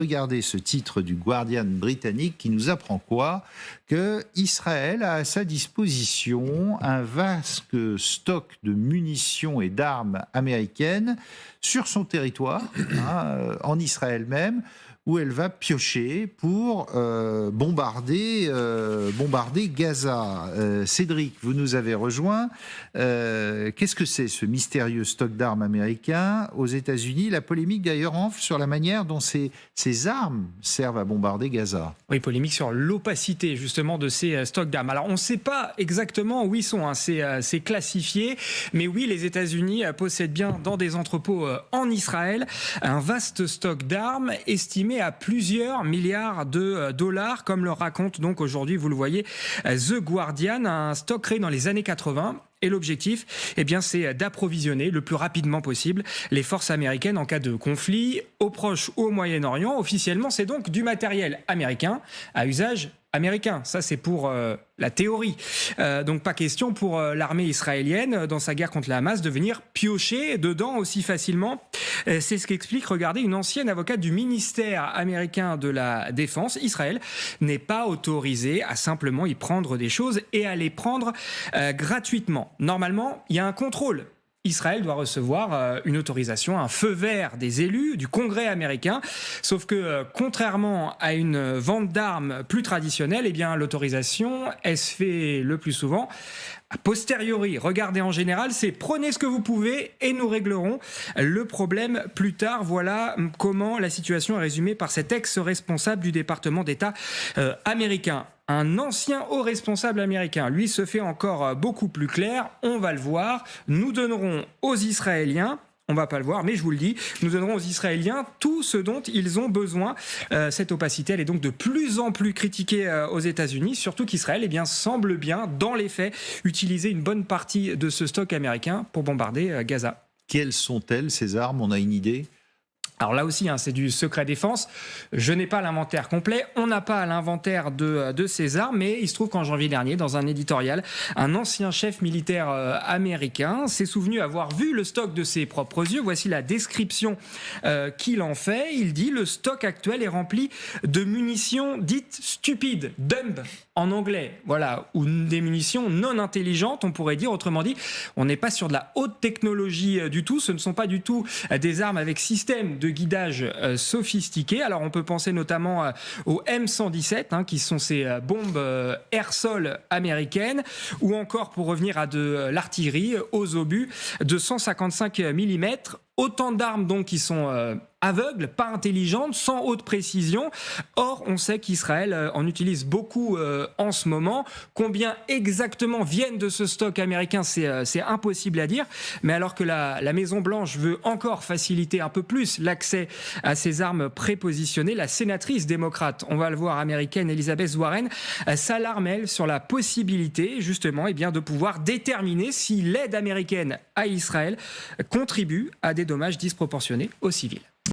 Regardez ce titre du Guardian britannique qui nous apprend quoi? Que Israël a à sa disposition un vaste stock de munitions et d'armes américaines sur son territoire, en Israël même, où elle va piocher pour bombarder Gaza. Cédric, vous nous avez rejoint. Qu'est-ce que c'est ce mystérieux stock d'armes américain aux États-Unis? La polémique d'ailleurs enfle sur la manière dont ces armes servent à bombarder Gaza. Oui, polémique sur l'opacité justement de ces stocks d'armes. Alors on ne sait pas exactement où ils sont, c'est classifié, mais oui, les États-Unis possèdent bien dans des entrepôts en Israël un vaste stock d'armes estimé à plusieurs milliards de dollars, comme le raconte donc aujourd'hui, vous le voyez, The Guardian, un stock créé dans les années 80. Et l'objectif, c'est d'approvisionner le plus rapidement possible les forces américaines en cas de conflit au Proche ou au Moyen-Orient. Officiellement, c'est donc du matériel américain à usage américain. Ça, c'est pour la théorie. Donc, pas question pour l'armée israélienne, dans sa guerre contre la Hamas, de venir piocher dedans aussi facilement. C'est ce qu'explique, regardez, une ancienne avocate du ministère américain de la Défense. Israël n'est pas autorisé à simplement y prendre des choses et à les prendre gratuitement. Normalement, il y a un contrôle. Israël doit recevoir une autorisation, un feu vert des élus du Congrès américain. Sauf que, contrairement à une vente d'armes plus traditionnelle, l'autorisation, elle se fait le plus souvent a posteriori. Regardez, en général, c'est prenez ce que vous pouvez et nous réglerons le problème plus tard. Voilà comment la situation est résumée par cet ex-responsable du département d'État américain. Un ancien haut responsable américain, lui, se fait encore beaucoup plus clair. On va le voir. Nous donnerons aux Israéliens, on va pas le voir, mais je vous le dis, nous donnerons aux Israéliens tout ce dont ils ont besoin. Cette opacité, elle est donc de plus en plus critiquée aux États-Unis, surtout qu'Israël semble bien, dans les faits, utiliser une bonne partie de ce stock américain pour bombarder Gaza. Quelles sont-elles, ces armes? On a une idée? Alors là aussi, c'est du secret défense. Je n'ai pas l'inventaire complet. On n'a pas l'inventaire de ces armes, mais il se trouve qu'en janvier dernier, dans un éditorial, un ancien chef militaire américain s'est souvenu avoir vu le stock de ses propres yeux. Voici la description qu'il en fait. Il dit: le stock actuel est rempli de munitions dites stupides, dumb en anglais, voilà, ou des munitions non intelligentes, on pourrait dire. Autrement dit, on n'est pas sur de la haute technologie du tout. Ce ne sont pas du tout des armes avec système de guidage sophistiqué. Alors on peut penser notamment aux M117, qui sont ces bombes air-sol américaines, ou encore, pour revenir à de l'artillerie, aux obus de 155 mm. Autant d'armes donc qui sont aveugles, pas intelligentes, sans haute précision. Or, on sait qu'Israël en utilise beaucoup en ce moment. Combien exactement viennent de ce stock américain, c'est impossible à dire. Mais alors que la Maison-Blanche veut encore faciliter un peu plus l'accès à ces armes prépositionnées, la sénatrice démocrate, on va le voir, américaine, Elizabeth Warren, s'alarme, elle, sur la possibilité, justement, de pouvoir déterminer si l'aide américaine à Israël contribue à des dommages disproportionnés aux civils.